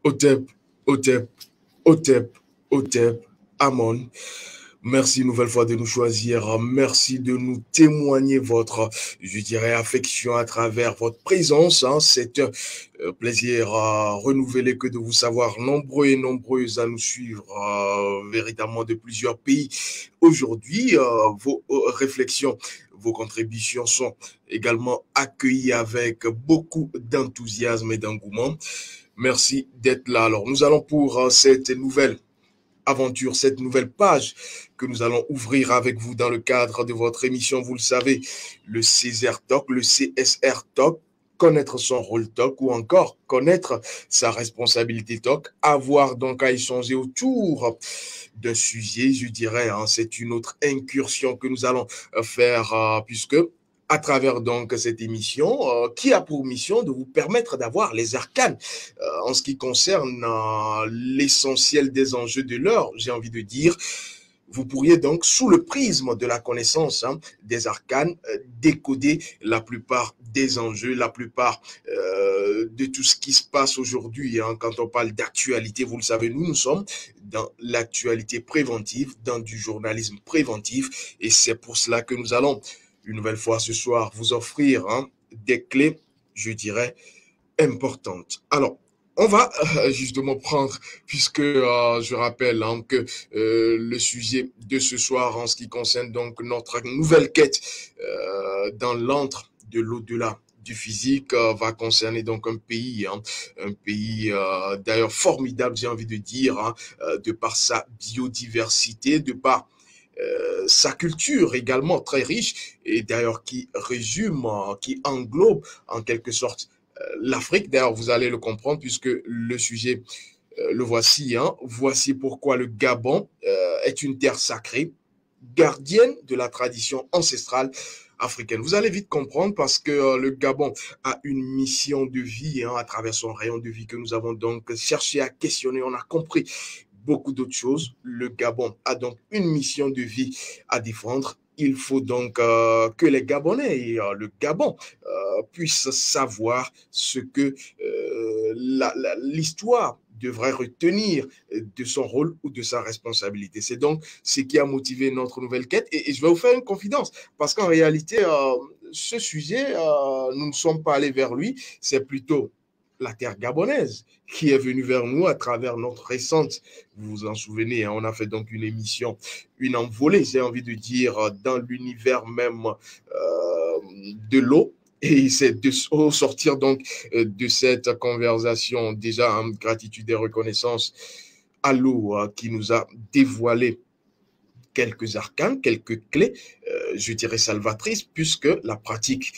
Otep, Otep, Otep, Otep, Amon. Merci une nouvelle fois de nous choisir. Merci de nous témoigner votre, je dirais, affection à travers votre présence. C'est un plaisir renouvelé que de vous savoir nombreux et nombreuses à nous suivre véritablement de plusieurs pays. Aujourd'hui, vos réflexions, vos contributions sont également accueillies avec beaucoup d'enthousiasme et d'engouement. Merci d'être là. Alors, nous allons pour cette nouvelle aventure, cette nouvelle page que nous allons ouvrir avec vous dans le cadre de votre émission, vous le savez, le Césaire Talk, le CSR Talk, connaître son rôle talk ou encore connaître sa responsabilité talk, avoir donc à échanger autour d'un sujet, je dirais, c'est une autre incursion que nous allons faire puisque à travers donc cette émission qui a pour mission de vous permettre d'avoir les arcanes en ce qui concerne l'essentiel des enjeux de l'heure, j'ai envie de dire. Vous pourriez donc, sous le prisme de la connaissance des arcanes, décoder la plupart des enjeux, la plupart de tout ce qui se passe aujourd'hui. Quand on parle d'actualité, vous le savez, nous sommes dans l'actualité préventive, dans du journalisme préventif. Et c'est pour cela que nous allons, une nouvelle fois ce soir, vous offrir des clés, je dirais, importantes. Alors, on va justement prendre, puisque je rappelle que le sujet de ce soir en ce qui concerne donc notre nouvelle quête dans l'antre de l'au-delà du physique va concerner donc un pays d'ailleurs formidable, j'ai envie de dire, de par sa biodiversité, de par sa culture également très riche et d'ailleurs qui résume, qui englobe en quelque sorte l'Afrique. D'ailleurs, vous allez le comprendre puisque le sujet, le voici. Voici pourquoi le Gabon est une terre sacrée, gardienne de la tradition ancestrale africaine. Vous allez vite comprendre parce que le Gabon a une mission de vie à travers son rayon de vie que nous avons donc cherché à questionner. On a compris beaucoup d'autres choses. Le Gabon a donc une mission de vie à défendre. Il faut donc que les Gabonais et le Gabon puissent savoir ce que l'histoire devrait retenir de son rôle ou de sa responsabilité. C'est donc ce qui a motivé notre nouvelle quête. Et je vais vous faire une confidence, parce qu'en réalité, ce sujet, nous ne sommes pas allés vers lui, c'est plutôt la terre gabonaise qui est venue vers nous à travers notre récente, vous vous en souvenez, on a fait donc une émission, une envolée, j'ai envie de dire, dans l'univers même de l'eau. Et c'est de sortir donc de cette conversation, déjà en gratitude et reconnaissance à l'eau qui nous a dévoilé quelques arcanes, quelques clés, je dirais salvatrices, puisque la pratique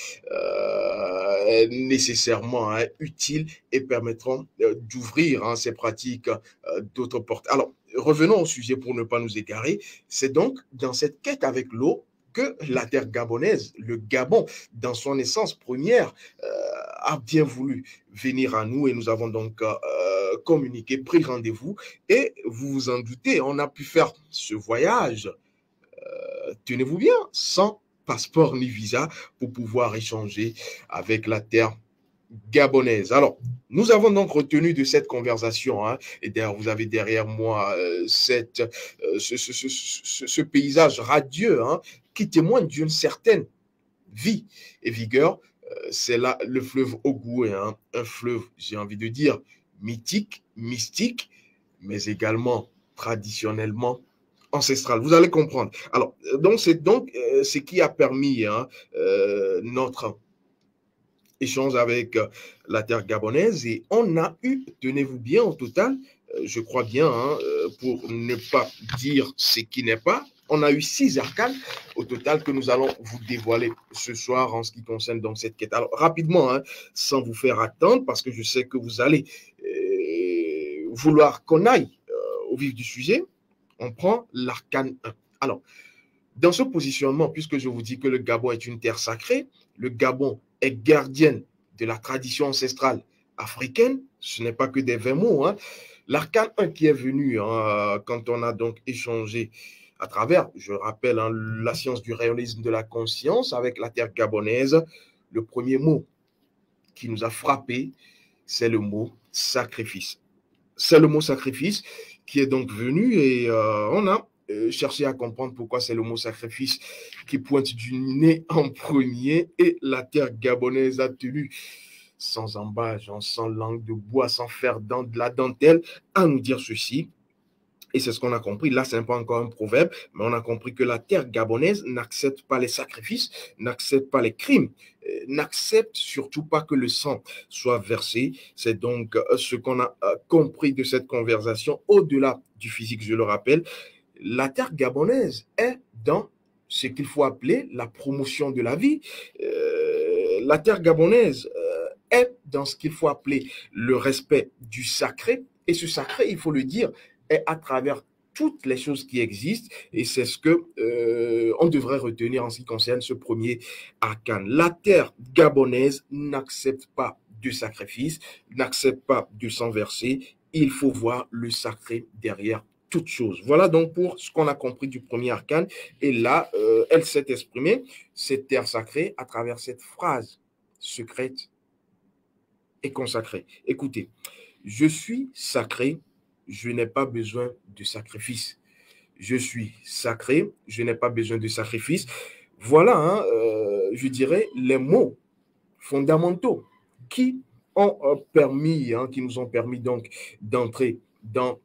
est nécessairement utile et permettront d'ouvrir ces pratiques d'autres portes. Alors, revenons au sujet pour ne pas nous égarer. C'est donc dans cette quête avec l'eau que la terre gabonaise, le Gabon, dans son essence première, a bien voulu venir à nous et nous avons donc communiqué, pris rendez-vous et vous vous en doutez, on a pu faire ce voyage, tenez-vous bien, sans passeport ni visa pour pouvoir échanger avec la terre gabonaise. Alors, nous avons donc retenu de cette conversation, et d'ailleurs vous avez derrière moi ce paysage radieux qui témoigne d'une certaine vie et vigueur. C'est là le fleuve Ogoué, un fleuve, j'ai envie de dire, mythique, mystique, mais également traditionnellement ancestral. Vous allez comprendre. Alors, donc c'est donc ce qui a permis notre échange avec la terre gabonaise et on a eu, tenez-vous bien, au total, je crois bien, pour ne pas dire ce qui n'est pas, on a eu 6 arcanes au total que nous allons vous dévoiler ce soir en ce qui concerne donc cette quête. Alors rapidement, sans vous faire attendre, parce que je sais que vous allez vouloir qu'on aille au vif du sujet, on prend l'arcane 1. Alors, dans ce positionnement, puisque je vous dis que le Gabon est une terre sacrée, le Gabon est gardienne de la tradition ancestrale africaine, ce n'est pas que des vains mots. L'arcane 1 qui est venu quand on a donc échangé à travers, je rappelle, la science du réalisme de la conscience avec la terre gabonaise, le premier mot qui nous a frappé, c'est le mot sacrifice. c'est le mot sacrifice qui est donc venu et on a cherché à comprendre pourquoi c'est le mot sacrifice qui pointe du nez en premier et la terre gabonaise a tenu sans embâche, sans langue de bois, sans faire de la dentelle, à nous dire ceci. Et c'est ce qu'on a compris. Là, ce n'est pas encore un proverbe, mais on a compris que la terre gabonaise n'accepte pas les sacrifices, n'accepte pas les crimes, n'accepte surtout pas que le sang soit versé. C'est donc ce qu'on a compris de cette conversation. Au-delà du physique, je le rappelle, la terre gabonaise est dans ce qu'il faut appeler la promotion de la vie. La terre gabonaise est dans ce qu'il faut appeler le respect du sacré. Et ce sacré, il faut le dire, est à travers toutes les choses qui existent et c'est ce que on devrait retenir en ce qui concerne ce premier arcane. La terre gabonaise n'accepte pas de sacrifice, n'accepte pas de sang versé. Il faut voir le sacré derrière toute chose. Voilà donc pour ce qu'on a compris du premier arcane. Et là, elle s'est exprimée, cette terre sacrée, à travers cette phrase secrète et consacrée. Écoutez, je suis sacré, je n'ai pas besoin de sacrifice. Je suis sacré, je n'ai pas besoin de sacrifice. Voilà, hein, je dirais, les mots fondamentaux qui ont permis, hein, qui nous ont permis donc d'entrer dans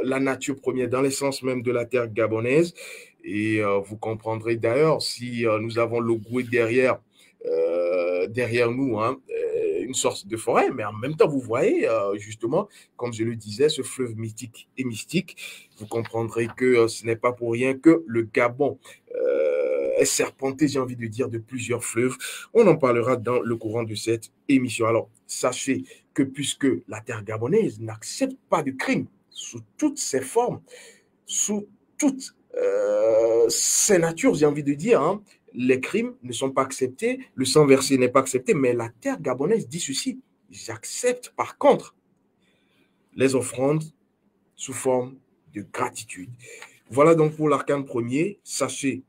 la nature première, dans l'essence même de la terre gabonaise. Et vous comprendrez d'ailleurs si nous avons le Goué derrière nous, hein, une sorte de forêt, mais en même temps, vous voyez, justement, comme je le disais, ce fleuve mythique et mystique, vous comprendrez que ce n'est pas pour rien que le Gabon est serpenté, j'ai envie de dire, de plusieurs fleuves. On en parlera dans le courant de cette émission. Alors, sachez que puisque la terre gabonaise n'accepte pas de crime sous toutes ses formes, sous toutes ces natures, j'ai envie de dire, hein, les crimes ne sont pas acceptés, le sang versé n'est pas accepté, mais la terre gabonaise dit ceci. J'accepte par contre les offrandes sous forme de gratitude. Voilà donc pour l'arcane premier. Sachez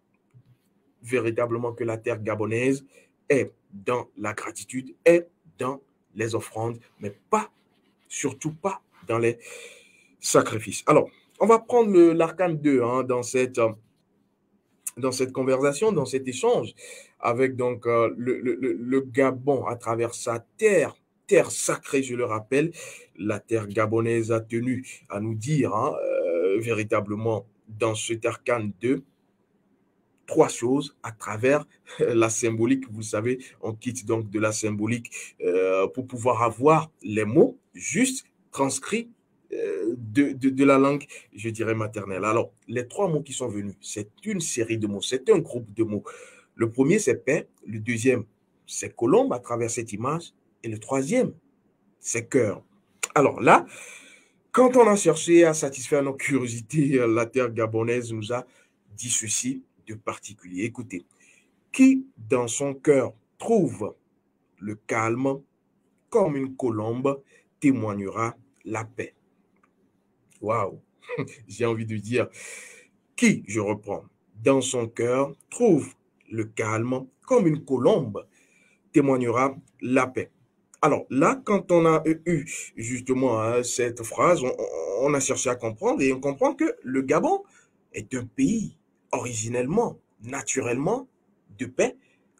véritablement que la terre gabonaise est dans la gratitude, est dans les offrandes, mais pas, surtout pas dans les sacrifices. Alors, on va prendre l'arcane 2 hein, dans cette conversation, dans cet échange avec donc le Gabon à travers sa terre sacrée, je le rappelle, la terre gabonaise a tenu à nous dire hein, véritablement dans cet arcane 2, trois choses à travers la symbolique. Vous savez, on quitte donc de la symbolique pour pouvoir avoir les mots juste transcrits de la langue, je dirais, maternelle. Alors, les trois mots qui sont venus, c'est une série de mots, c'est un groupe de mots. Le premier, c'est paix. Le deuxième, c'est colombe à travers cette image. Et le troisième, c'est cœur. Alors là, quand on a cherché à satisfaire nos curiosités, la terre gabonaise nous a dit ceci de particulier. Écoutez, qui dans son cœur trouve le calme comme une colombe témoignera la paix. Waouh! J'ai envie de dire, qui, je reprends, dans son cœur trouve le calme comme une colombe témoignera la paix. Alors là, quand on a eu justement hein, cette phrase, on a cherché à comprendre et on comprend que le Gabon est un pays originellement, naturellement de paix.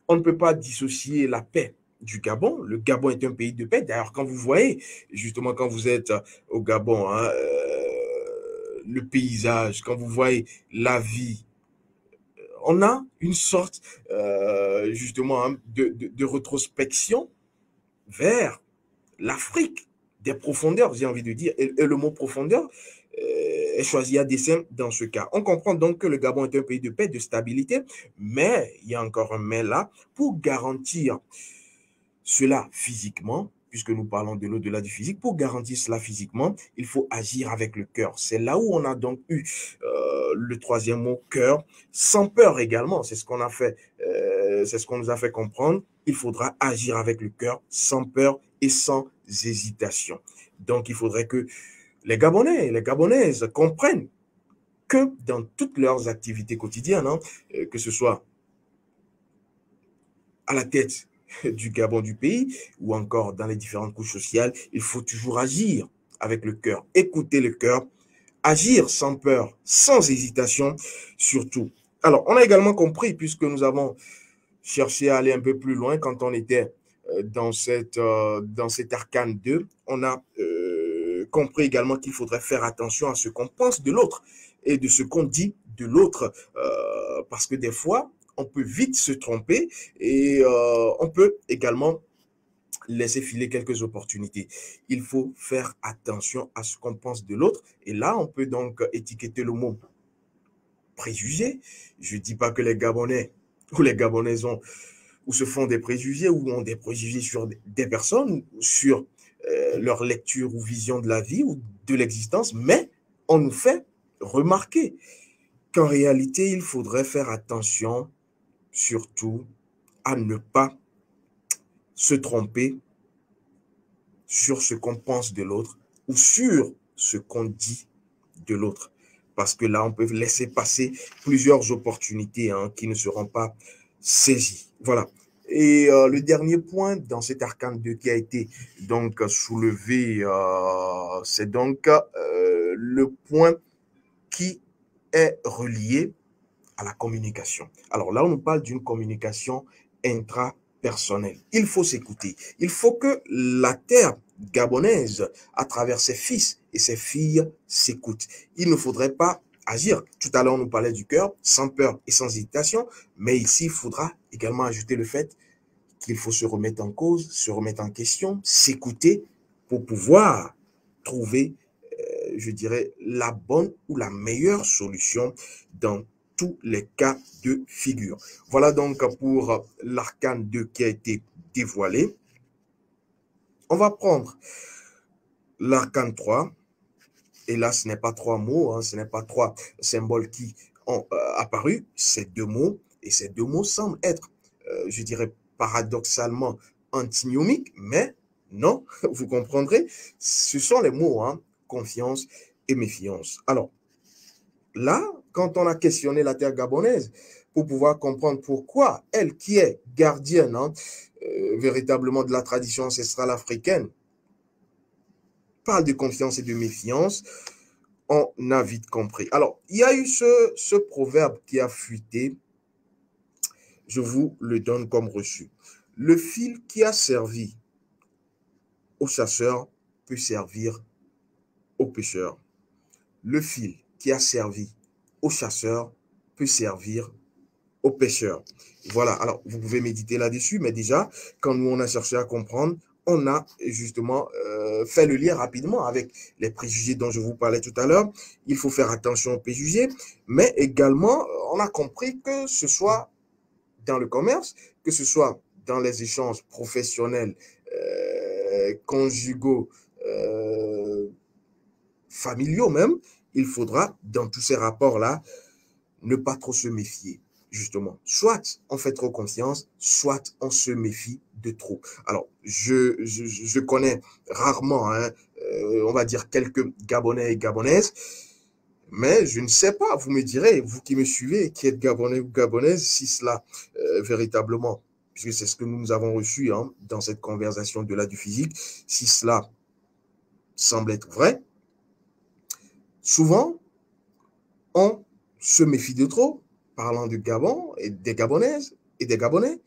On ne peut pas dissocier la paix du Gabon. Le Gabon est un pays de paix. D'ailleurs, quand vous voyez, justement, quand vous êtes au Gabon, hein, le paysage, quand vous voyez la vie, on a une sorte, justement, hein, de rétrospection vers l'Afrique des profondeurs, j'ai envie de dire. Et le mot profondeur est choisi à dessein dans ce cas. On comprend donc que le Gabon est un pays de paix, de stabilité, mais il y a encore un mais là, pour garantir cela physiquement, puisque nous parlons de l'au-delà du physique, pour garantir cela physiquement, il faut agir avec le cœur. C'est là où on a donc eu le troisième mot, cœur, sans peur également. C'est ce qu'on a fait, c'est ce qu'on nous a fait comprendre. Il faudra agir avec le cœur, sans peur et sans hésitation. Donc, il faudrait que les Gabonais et les Gabonaises comprennent que dans toutes leurs activités quotidiennes, hein, que ce soit à la tête du Gabon du pays ou encore dans les différentes couches sociales, il faut toujours agir avec le cœur. Écouter le cœur, agir sans peur, sans hésitation, surtout. Alors, on a également compris, puisque nous avons cherché à aller un peu plus loin quand on était dans cet arcane 2, on a compris également qu'il faudrait faire attention à ce qu'on pense de l'autre et de ce qu'on dit de l'autre, parce que des fois, on peut vite se tromper et on peut également laisser filer quelques opportunités. Il faut faire attention à ce qu'on pense de l'autre. Et là, on peut donc étiqueter le mot préjugé. Je ne dis pas que les Gabonais ou les Gabonaises ont ou se font des préjugés ou ont des préjugés sur des personnes, sur leur lecture ou vision de la vie ou de l'existence, mais on nous fait remarquer qu'en réalité, il faudrait faire attention surtout à ne pas se tromper sur ce qu'on pense de l'autre ou sur ce qu'on dit de l'autre. Parce que là, on peut laisser passer plusieurs opportunités qui ne seront pas saisies. Voilà. Et le dernier point dans cet arcane 2 qui a été donc soulevé, c'est donc le point qui est relié à la communication. Alors là, on nous parle d'une communication intrapersonnelle. Il faut s'écouter. Il faut que la terre gabonaise, à travers ses fils et ses filles, s'écoute. Il ne faudrait pas agir. Tout à l'heure, on nous parlait du cœur, sans peur et sans hésitation, mais ici, il faudra également ajouter le fait qu'il faut se remettre en cause, se remettre en question, s'écouter pour pouvoir trouver, je dirais, la bonne ou la meilleure solution dans tous les cas de figure. Voilà donc pour l'arcane 2 qui a été dévoilé. On va prendre l'arcane 3. Et là, ce n'est pas 3 mots, ce n'est pas 3 symboles qui ont apparu, c'est 2 mots. Et ces 2 mots semblent être, je dirais, paradoxalement antinomiques, mais non, vous comprendrez, ce sont les mots, confiance et méfiance. Alors, là, quand on a questionné la terre gabonaise, pour pouvoir comprendre pourquoi elle, qui est gardienne véritablement de la tradition ancestrale africaine, parle de confiance et de méfiance, on a vite compris. Alors, il y a eu ce proverbe qui a fuité, je vous le donne comme reçu. Le fil qui a servi au chasseur peut servir au pêcheur. Le fil qui a servi au chasseur peut servir au pêcheur. Voilà, alors vous pouvez méditer là-dessus, mais déjà, quand nous on a cherché à comprendre, on a justement fait le lien rapidement avec les préjugés dont je vous parlais tout à l'heure. Il faut faire attention aux préjugés, mais également, on a compris que ce soit dans le commerce, que ce soit dans les échanges professionnels, conjugaux, familiaux même, il faudra, dans tous ces rapports-là, ne pas trop se méfier, justement. Soit on fait trop confiance, soit on se méfie de trop. Alors, je connais rarement, on va dire, quelques Gabonais et Gabonaises, mais je ne sais pas, vous me direz, vous qui me suivez, qui êtes Gabonais ou Gabonaise, si cela véritablement, puisque c'est ce que nous avons reçu dans cette conversation de là du physique, si cela semble être vrai, souvent, on se méfie de trop, parlant du Gabon et des Gabonaises et des Gabonais,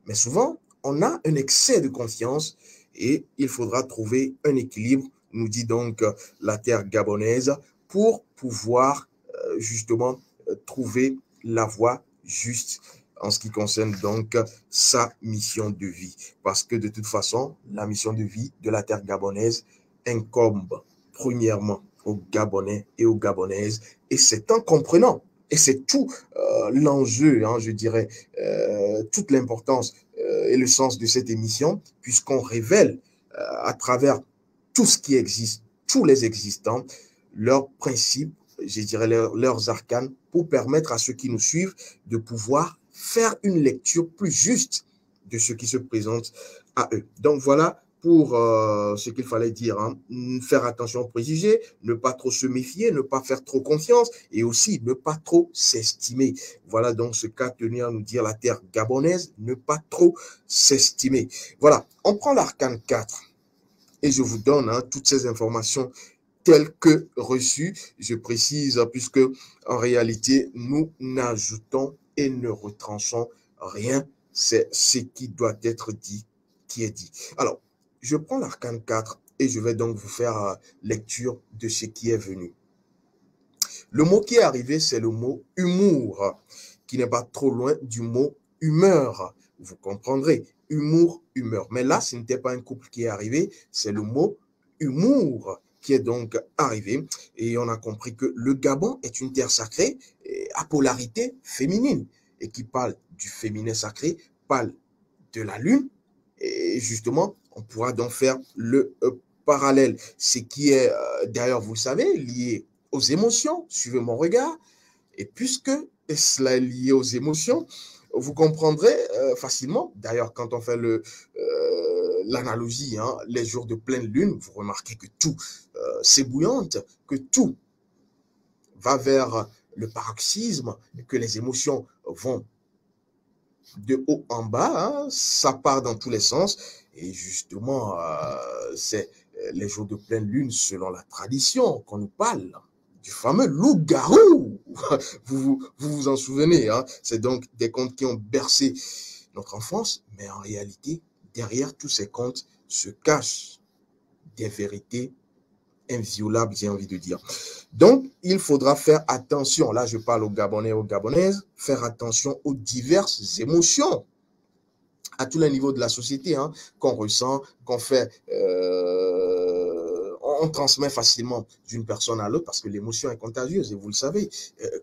mais souvent, on a un excès de confiance et il faudra trouver un équilibre, nous dit donc la terre gabonaise, pour pouvoir justement trouver la voie juste en ce qui concerne donc sa mission de vie. Parce que de toute façon, la mission de vie de la terre gabonaise incombe premièrement aux Gabonais et aux Gabonaises, et c'est en comprenant, et c'est tout l'enjeu, je dirais, toute l'importance et le sens de cette émission, puisqu'on révèle à travers tout ce qui existe, tous les existants, leurs principes, je dirais leurs arcanes, pour permettre à ceux qui nous suivent de pouvoir faire une lecture plus juste de ce qui se présente à eux. Donc voilà pour ce qu'il fallait dire, faire attention aux préjugés, ne pas trop se méfier, ne pas faire trop confiance et aussi ne pas trop s'estimer. Voilà donc ce qu'a tenu à nous dire la terre gabonaise, ne pas trop s'estimer. Voilà, on prend l'arcane 4. Et je vous donne toutes ces informations telles que reçues. Je précise, puisque en réalité, nous n'ajoutons et ne retranchons rien. C'est ce qui doit être dit, qui est dit. Alors, je prends l'arcane 4 et je vais donc vous faire lecture de ce qui est venu. Le mot qui est arrivé, c'est le mot humour, qui n'est pas trop loin du mot humeur. Vous comprendrez, humour, humeur. Mais là, ce n'était pas un couple qui est arrivé, c'est le mot humour qui est donc arrivé. Et on a compris que le Gabon est une terre sacrée à polarité féminine et qui parle du féminin sacré, parle de la lune. Et justement, on pourra donc faire le parallèle. Ce qui est, d'ailleurs, vous le savez, lié aux émotions, suivez mon regard, et puisque cela est lié aux émotions, vous comprendrez facilement, d'ailleurs quand on fait l'analogie, les jours de pleine lune, vous remarquez que tout s'ébouillante, que tout va vers le paroxysme, que les émotions vont de haut en bas, ça part dans tous les sens, et justement, c'est les jours de pleine lune, selon la tradition qu'on nous parle, du fameux loup-garou. Vous en souvenez, c'est donc des contes qui ont bercé notre enfance, mais en réalité, derrière tous ces contes se cachent des vérités inviolable, j'ai envie de dire. Donc, il faudra faire attention, là je parle aux Gabonais et aux Gabonaises, faire attention aux diverses émotions à tous les niveaux de la société, qu'on ressent, qu'on fait, on transmet facilement d'une personne à l'autre parce que l'émotion est contagieuse, et vous le savez,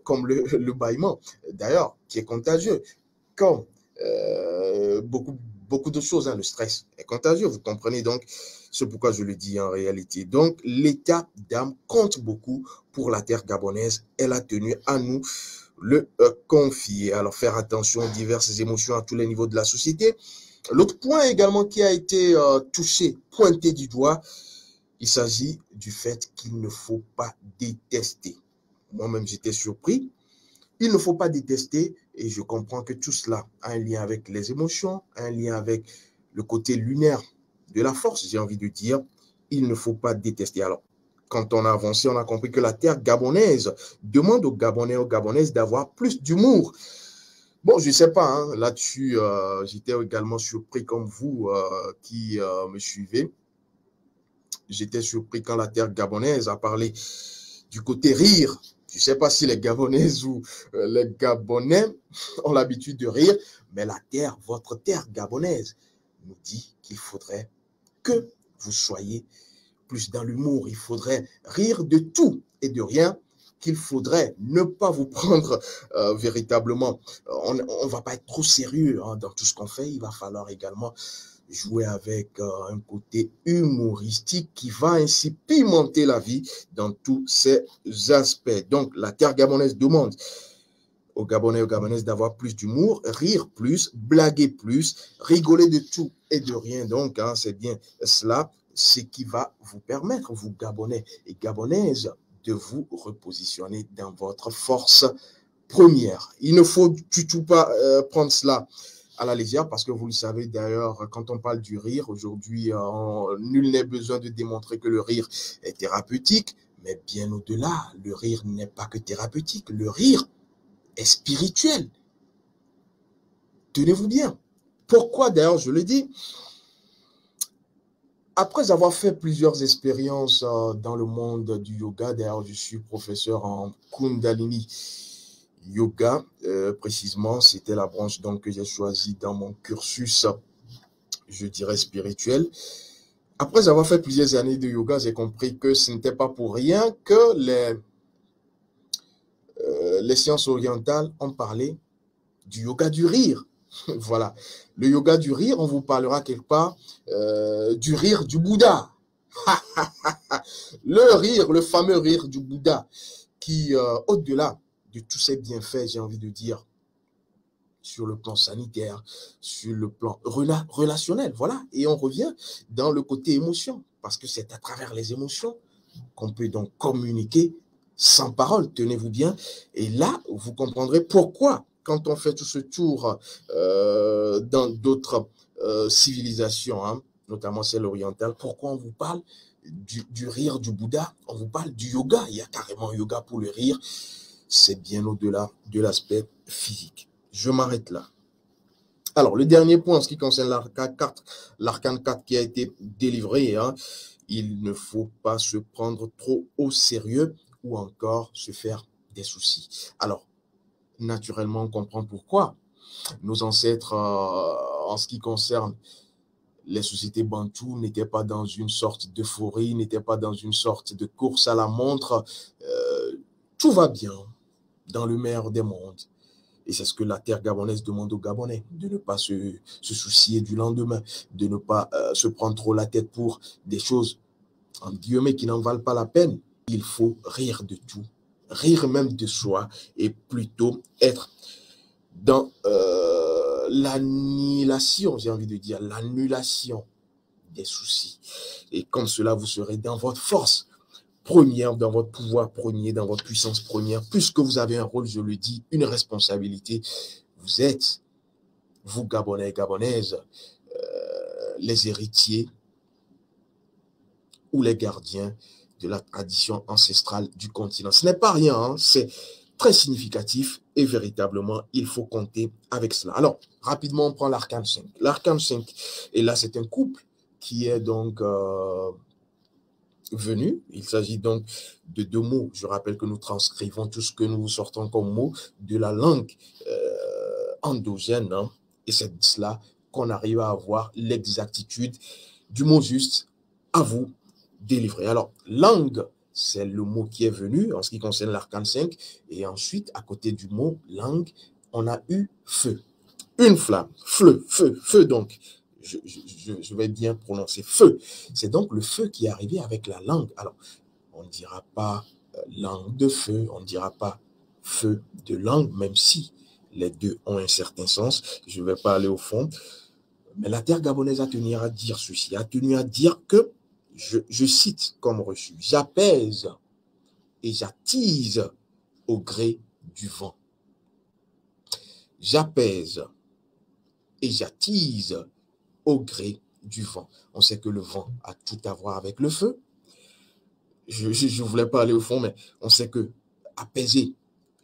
comme le bâillement, d'ailleurs, qui est contagieux, comme beaucoup de choses, le stress est contagieux, vous comprenez, donc c'est pourquoi je le dis en réalité. Donc l'état d'âme compte beaucoup pour la terre gabonaise, elle a tenu à nous le confier. Alors faire attention aux diverses émotions à tous les niveaux de la société. L'autre point également qui a été touché, pointé du doigt, il s'agit du fait qu'il ne faut pas détester. Moi-même j'étais surpris. Il ne faut pas détester, et je comprends que tout cela a un lien avec les émotions, un lien avec le côté lunaire de la force, j'ai envie de dire. Il ne faut pas détester. Alors, quand on a avancé, on a compris que la terre gabonaise demande aux Gabonais et aux Gabonaises d'avoir plus d'humour. Bon, je ne sais pas, là-dessus, j'étais également surpris comme vous qui me suivez. J'étais surpris quand la terre gabonaise a parlé du côté rire. Je ne sais pas si les Gabonaises ou les Gabonais ont l'habitude de rire, mais la terre, votre terre gabonaise, nous dit qu'il faudrait que vous soyez plus dans l'humour. Il faudrait rire de tout et de rien, qu'il faudrait ne pas vous prendre véritablement. On ne va pas être trop sérieux dans tout ce qu'on fait. Il va falloir également jouer avec un côté humoristique qui va ainsi pimenter la vie dans tous ces aspects. Donc, la terre gabonaise demande aux Gabonais et aux Gabonaises d'avoir plus d'humour, rire plus, blaguer plus, rigoler de tout et de rien. Donc, c'est bien cela, ce qui va vous permettre, vous Gabonais et Gabonaises, de vous repositionner dans votre force première. Il ne faut du tout pas prendre cela à la légère, parce que vous le savez d'ailleurs, quand on parle du rire, aujourd'hui, nul n'est besoin de démontrer que le rire est thérapeutique, mais bien au-delà, le rire n'est pas que thérapeutique, le rire est spirituel. Tenez-vous bien. Pourquoi d'ailleurs je le dis? Après avoir fait plusieurs expériences dans le monde du yoga, d'ailleurs je suis professeur en Kundalini Yoga, précisément, c'était la branche donc que j'ai choisie dans mon cursus, je dirais spirituel. Après avoir fait plusieurs années de yoga, j'ai compris que ce n'était pas pour rien que les sciences orientales ont parlé du yoga du rire. Voilà. Le yoga du rire, on vous parlera quelque part du rire du Bouddha. Le rire, le fameux rire du Bouddha, qui, au-delà de tous ces bienfaits, j'ai envie de dire, sur le plan sanitaire, sur le plan relationnel, voilà. Et on revient dans le côté émotion, parce que c'est à travers les émotions qu'on peut donc communiquer sans parole, tenez-vous bien. Et là, vous comprendrez pourquoi, quand on fait tout ce tour dans d'autres civilisations, notamment celle orientale. Pourquoi on vous parle du rire du Bouddha? On vous parle du yoga. Il y a carrément un yoga pour le rire. C'est bien au-delà de l'aspect physique. Je m'arrête là. Alors, le dernier point en ce qui concerne l'arcane 4 qui a été délivré, hein, il ne faut pas se prendre trop au sérieux ou encore se faire des soucis. Alors, naturellement, on comprend pourquoi nos ancêtres, en ce qui concerne les sociétés bantoues, n'étaient pas dans une sorte d'euphorie, n'étaient pas dans une sorte de course à la montre. Tout va bien dans le meilleur des mondes. Et c'est ce que la terre gabonaise demande aux Gabonais, de ne pas se soucier du lendemain, de ne pas se prendre trop la tête pour des choses, en guillemets, qui n'en valent pas la peine. Il faut rire de tout, rire même de soi, et plutôt être dans l'annihilation, j'ai envie de dire, l'annulation des soucis. Et comme cela, vous serez dans votre force première, dans votre pouvoir premier, dans votre puissance première, puisque vous avez un rôle, je le dis, une responsabilité. Vous êtes, vous Gabonais et Gabonaises, les héritiers ou les gardiens de la tradition ancestrale du continent. Ce n'est pas rien, hein, c'est très significatif et véritablement, il faut compter avec cela. Alors, rapidement, on prend l'arcane 5. L'arcane 5, et là, c'est un couple qui est donc venu. Il s'agit donc de deux mots. Je rappelle que nous transcrivons tout ce que nous sortons comme mots de la langue endogène, hein, et c'est de cela qu'on arrive à avoir l'exactitude du mot juste à vous délivrer. Alors, langue, c'est le mot qui est venu en ce qui concerne l'arcane 5, et ensuite, à côté du mot langue, on a eu feu. Une flamme, feu donc. Je vais bien prononcer feu. C'est donc le feu qui est arrivé avec la langue. Alors, on ne dira pas langue de feu, on ne dira pas feu de langue, même si les deux ont un certain sens. Je ne vais pas aller au fond. Mais la terre gabonaise a tenu à dire ceci, a tenu à dire que, je cite comme reçu, j'apaise et j'attise au gré du vent. J'apaise et j'attise au gré du vent. On sait que le vent a tout à voir avec le feu. Je ne voulais pas aller au fond, mais on sait que apaiser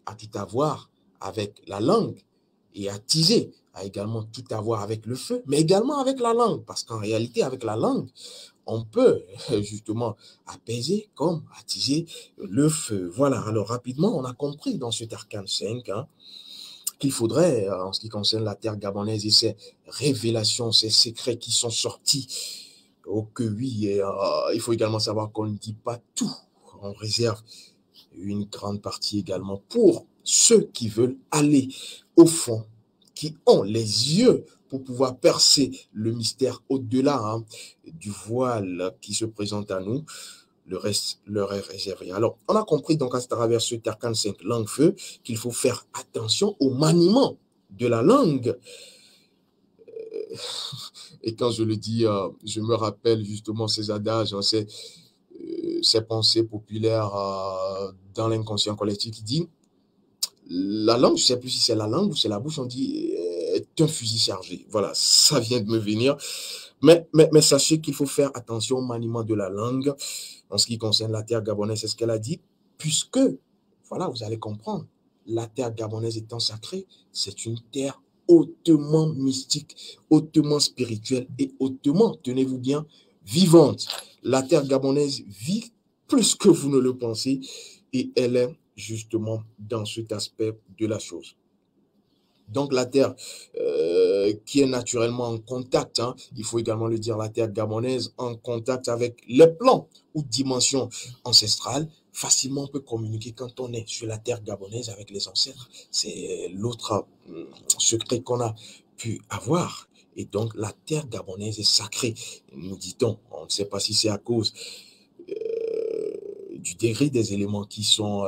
a tout à voir avec la langue, et attiser a également tout à voir avec le feu, mais également avec la langue, parce qu'en réalité, avec la langue, on peut justement apaiser comme attiser le feu. Voilà, alors rapidement, on a compris dans cet arcane 5, hein, qu'il faudrait, en ce qui concerne la terre gabonaise et ses révélations, ses secrets qui sont sortis, oh que oui, et, il faut également savoir qu'on ne dit pas tout, on réserve une grande partie également pour ceux qui veulent aller au fond, qui ont les yeux pour pouvoir percer le mystère au-delà, hein, du voile qui se présente à nous. Le reste leur est réservé. Alors, on a compris donc à travers ce arcane 5 langue feu qu'il faut faire attention au maniement de la langue. Et quand je le dis, je me rappelle justement ces adages, hein, ces pensées populaires dans l'inconscient collectif qui dit la langue, je ne sais plus si c'est la langue ou c'est la bouche, on dit est un fusil chargé. Voilà, ça vient de me venir. Mais sachez qu'il faut faire attention au maniement de la langue en ce qui concerne la terre gabonaise, c'est ce qu'elle a dit, puisque, voilà, vous allez comprendre, la terre gabonaise étant sacrée, c'est une terre hautement mystique, hautement spirituelle et hautement, tenez-vous bien, vivante. La terre gabonaise vit plus que vous ne le pensez et elle est justement dans cet aspect de la chose. Donc la terre qui est naturellement en contact, hein, il faut également le dire, la terre gabonaise en contact avec les plans ou dimensions ancestrales. Facilement on peut communiquer quand on est sur la terre gabonaise avec les ancêtres. C'est l'autre secret qu'on a pu avoir. Et donc la terre gabonaise est sacrée, nous dit-on. On ne sait pas si c'est à cause du degré des éléments qui sont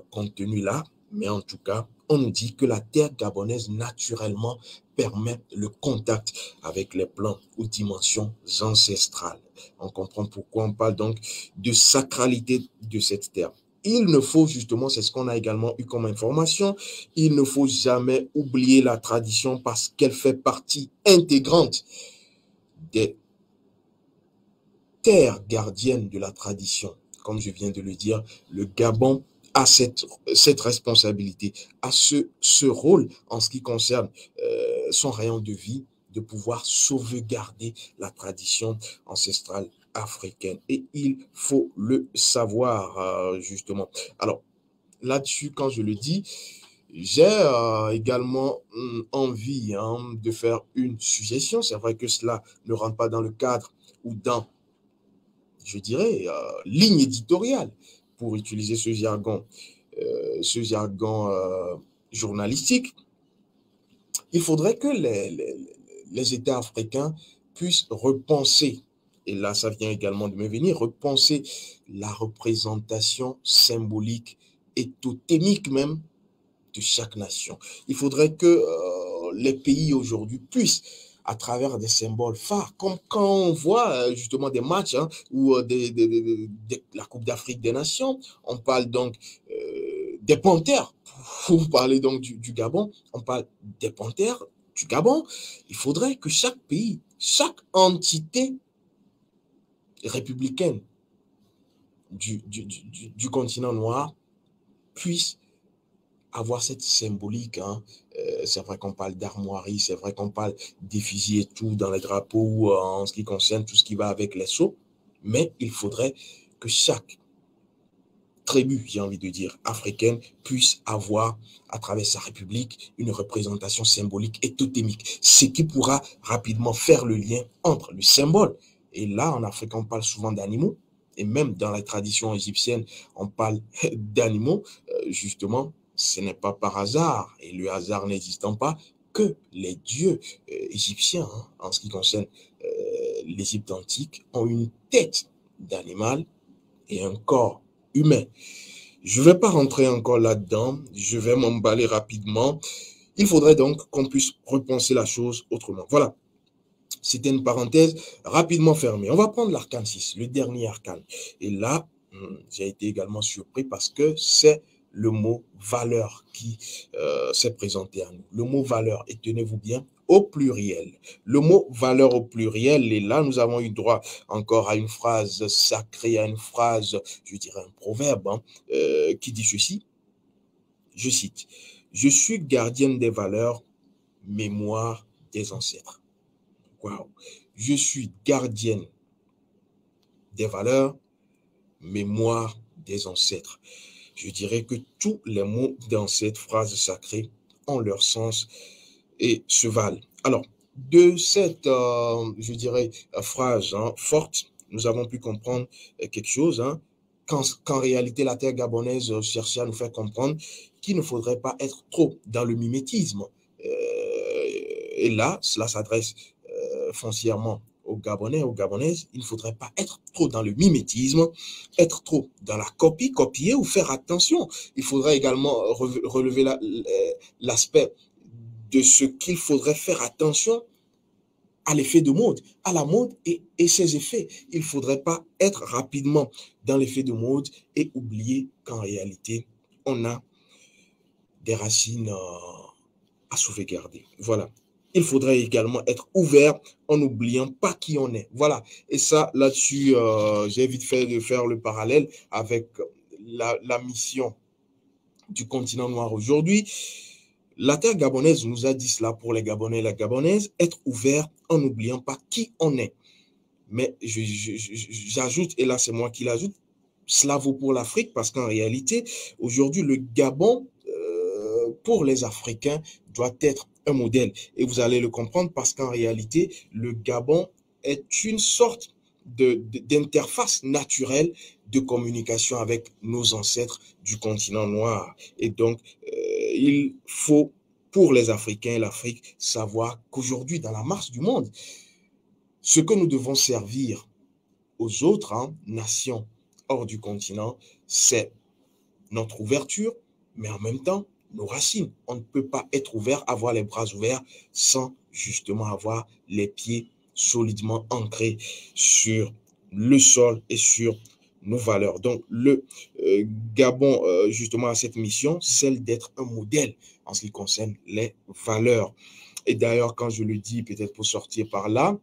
contenus là, mais en tout cas, on nous dit que la terre gabonaise naturellement permet le contact avec les plans ou dimensions ancestrales. On comprend pourquoi on parle donc de sacralité de cette terre. Il ne faut justement, c'est ce qu'on a également eu comme information, il ne faut jamais oublier la tradition parce qu'elle fait partie intégrante des terre gardienne de la tradition. Comme je viens de le dire, le Gabon a cette responsabilité, a ce rôle en ce qui concerne son rayon de vie, de pouvoir sauvegarder la tradition ancestrale africaine. Et il faut le savoir, justement. Alors, là-dessus, quand je le dis, j'ai également envie de faire une suggestion. C'est vrai que cela ne rentre pas dans le cadre ou dans, je dirais, ligne éditoriale, pour utiliser ce jargon journalistique. Il faudrait que les États africains puissent repenser, et là ça vient également de me venir, repenser la représentation symbolique et totémique même de chaque nation. Il faudrait que les pays aujourd'hui puissent, à travers des symboles phares, comme quand on voit justement des matchs ou la Coupe d'Afrique des Nations, on parle donc des Panthères. Pour parler donc du Gabon, on parle des Panthères du Gabon. Il faudrait que chaque pays, chaque entité républicaine du continent noir puisse avoir cette symbolique. C'est vrai qu'on parle d'armoiries, c'est vrai qu'on parle d'effigies et tout dans les drapeaux ou en ce qui concerne tout ce qui va avec les sceaux, mais il faudrait que chaque tribu, j'ai envie de dire, africaine, puisse avoir, à travers sa république, une représentation symbolique et totémique, ce qui pourra rapidement faire le lien entre le symbole. Et là, en Afrique, on parle souvent d'animaux, et même dans la tradition égyptienne, on parle d'animaux. Justement, ce n'est pas par hasard, et le hasard n'existant pas, que les dieux égyptiens, en ce qui concerne l'Égypte antique, ont une tête d'animal et un corps humain. Je ne vais pas rentrer encore là-dedans, je vais m'emballer rapidement. Il faudrait donc qu'on puisse repenser la chose autrement. Voilà, c'était une parenthèse rapidement fermée. On va prendre l'arcane 6, le dernier arcane. Et là, j'ai été également surpris parce que c'est le mot valeur qui s'est présenté à nous. Le mot valeur, et tenez-vous bien, au pluriel. Le mot valeur au pluriel, et là, nous avons eu droit encore à une phrase sacrée, à une phrase, je dirais un proverbe, qui dit ceci. Je cite, « Je suis gardienne des valeurs, mémoire des ancêtres. » Waouh! Je suis gardienne des valeurs, mémoire des ancêtres. Je dirais que tous les mots dans cette phrase sacrée ont leur sens et se valent. Alors, de cette, je dirais, phrase forte, nous avons pu comprendre quelque chose, qu'en réalité, la terre gabonaise cherchait à nous faire comprendre qu'il ne faudrait pas être trop dans le mimétisme. Et là, cela s'adresse foncièrement aux Gabonais, aux Gabonaises, il ne faudrait pas être trop dans le mimétisme, être trop dans la copie, copier ou faire attention. Il faudrait également relever l'aspect de ce qu'il faudrait faire attention à l'effet de mode, à la mode et ses effets. Il ne faudrait pas être rapidement dans l'effet de mode et oublier qu'en réalité, on a des racines à sauvegarder. Voilà. Il faudrait également être ouvert en n'oubliant pas qui on est. Voilà. Et ça, là-dessus, j'ai vite fait de faire le parallèle avec la mission du continent noir aujourd'hui. La terre gabonaise nous a dit cela pour les Gabonais et les Gabonaises, être ouvert en n'oubliant pas qui on est. Mais j'ajoute, et là c'est moi qui l'ajoute, cela vaut pour l'Afrique parce qu'en réalité, aujourd'hui, le Gabon, pour les Africains, doit être un modèle. Et vous allez le comprendre parce qu'en réalité, le Gabon est une sorte d'interface naturelle de communication avec nos ancêtres du continent noir. Et donc, il faut, pour les Africains et l'Afrique, savoir qu'aujourd'hui, dans la marche du monde, ce que nous devons servir aux autres nations hors du continent, c'est notre ouverture, mais en même temps, nos racines. On ne peut pas être ouvert, avoir les bras ouverts sans justement avoir les pieds solidement ancrés sur le sol et sur nos valeurs. Donc, le Gabon, justement, a cette mission, celle d'être un modèle en ce qui concerne les valeurs. Et d'ailleurs, quand je le dis, peut-être pour sortir par là,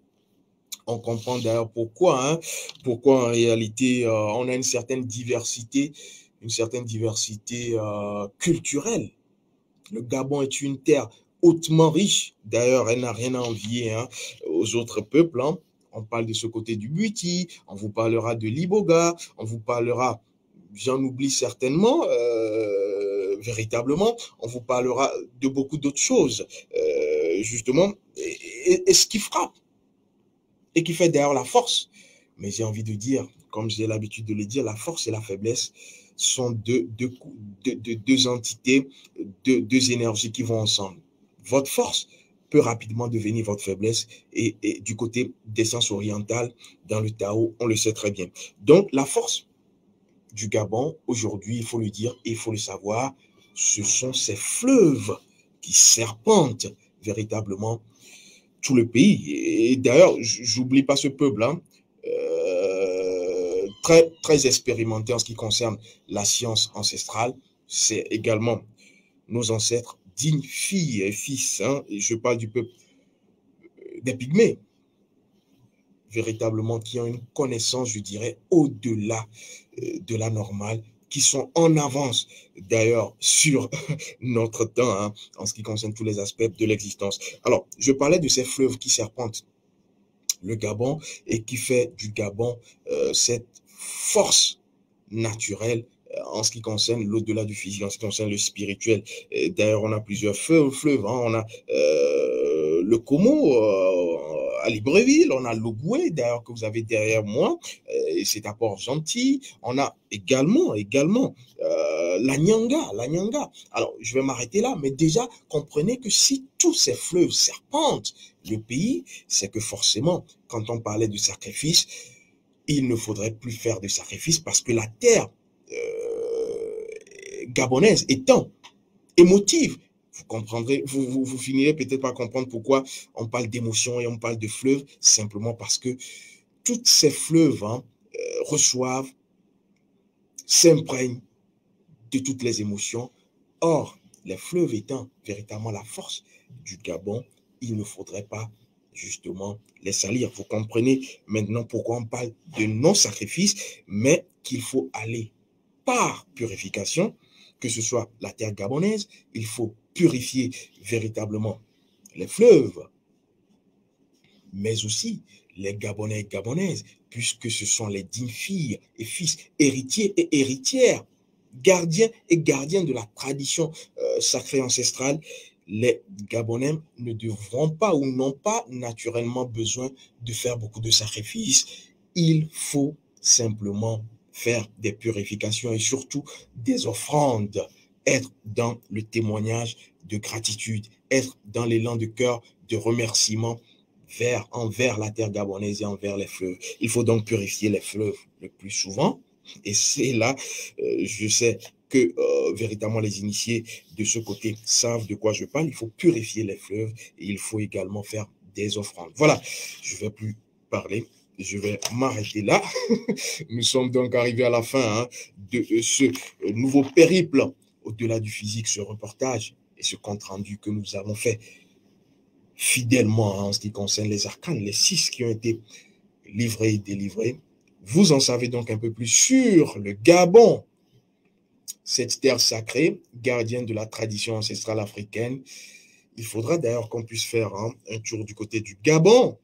On comprend d'ailleurs pourquoi, hein, pourquoi en réalité on a une certaine diversité culturelle. Le Gabon est une terre hautement riche. D'ailleurs, elle n'a rien à envier, hein, aux autres peuples, hein. On parle de ce côté du Buti, on vous parlera de l'Iboga, on vous parlera, j'en oublie certainement, véritablement, on vous parlera de beaucoup d'autres choses, justement, et ce qui frappe, et qui fait d'ailleurs la force. Mais j'ai envie de dire, comme j'ai l'habitude de le dire, la force et la faiblesse sont deux entités, deux énergies qui vont ensemble. Votre force peut rapidement devenir votre faiblesse, et du côté des sciences orientales, dans le Tao, on le sait très bien. Donc, la force du Gabon, aujourd'hui, il faut le dire et il faut le savoir, ce sont ces fleuves qui serpentent véritablement tout le pays. Et d'ailleurs, j'oublie pas ce peuple, hein, très, très expérimenté en ce qui concerne la science ancestrale. C'est également nos ancêtres, dignes filles et fils, hein, et je parle du peuple des Pygmées, véritablement, qui ont une connaissance, je dirais, au-delà de la normale, qui sont en avance, d'ailleurs, sur notre temps, hein, en ce qui concerne tous les aspects de l'existence. Alors, je parlais de ces fleuves qui serpentent le Gabon et qui fait du Gabon cette force naturelle en ce qui concerne l'au-delà du physique, en ce qui concerne le spirituel. D'ailleurs, on a plusieurs fleuves, hein. On a le Como à Libreville, on a l'Ogooué, d'ailleurs, que vous avez derrière moi, et c'est à Port-Gentil. On a également la Nyanga. Alors, je vais m'arrêter là, mais déjà, comprenez que si tous ces fleuves serpentent le pays, c'est que forcément, quand on parlait de sacrifice, il ne faudrait plus faire de sacrifice parce que la terre gabonaise étant émotive, vous comprendrez, vous finirez peut-être par comprendre pourquoi on parle d'émotion et on parle de fleuves, simplement parce que toutes ces fleuves, hein, reçoivent, s'imprègnent de toutes les émotions. Or, les fleuves étant véritablement la force du Gabon, il ne faudrait pas justement les salir. Vous comprenez maintenant pourquoi on parle de non-sacrifice, mais qu'il faut aller par purification, que ce soit la terre gabonaise, il faut purifier véritablement les fleuves, mais aussi les Gabonais et Gabonaises, puisque ce sont les dignes filles et fils, héritiers et héritières, gardiens et gardiens de la tradition sacrée ancestrale. Les Gabonais ne devront pas ou n'ont pas naturellement besoin de faire beaucoup de sacrifices. Il faut simplement faire des purifications et surtout des offrandes, être dans le témoignage de gratitude, être dans l'élan de cœur de remerciement envers la terre gabonaise et envers les fleuves. Il faut donc purifier les fleuves le plus souvent. Et c'est là, je sais que véritablement les initiés de ce côté savent de quoi je parle. Il faut purifier les fleuves et il faut également faire des offrandes. Voilà, je ne vais plus parler. Je vais m'arrêter là. Nous sommes donc arrivés à la fin, hein, de ce nouveau périple au-delà du physique, ce reportage et ce compte-rendu que nous avons fait fidèlement, hein, en ce qui concerne les arcanes, les 6 qui ont été livrés et délivrés. Vous en savez donc un peu plus sur le Gabon, cette terre sacrée, gardienne de la tradition ancestrale africaine. Il faudra d'ailleurs qu'on puisse faire, hein, un tour du côté du Gabon.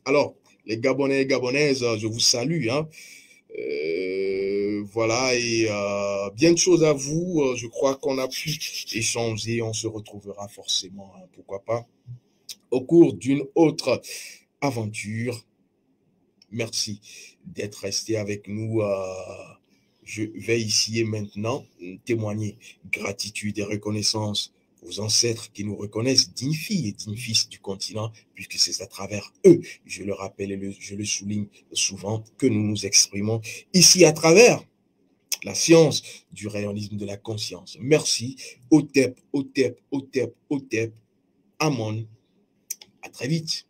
Alors, les Gabonais et Gabonaises, je vous salue, hein. Voilà, et bien de choses à vous. Je crois qu'on a pu échanger. On se retrouvera forcément, hein, pourquoi pas, au cours d'une autre aventure. Merci d'être resté avec nous. Je vais ici et maintenant témoigner gratitude et reconnaissance aux ancêtres qui nous reconnaissent dignes filles et dignes fils du continent, puisque c'est à travers eux, je le rappelle et je le souligne souvent, que nous nous exprimons ici à travers la science du rayonisme de la conscience. Merci. Otep, Otep, Otep, Otep. Amon. À très vite.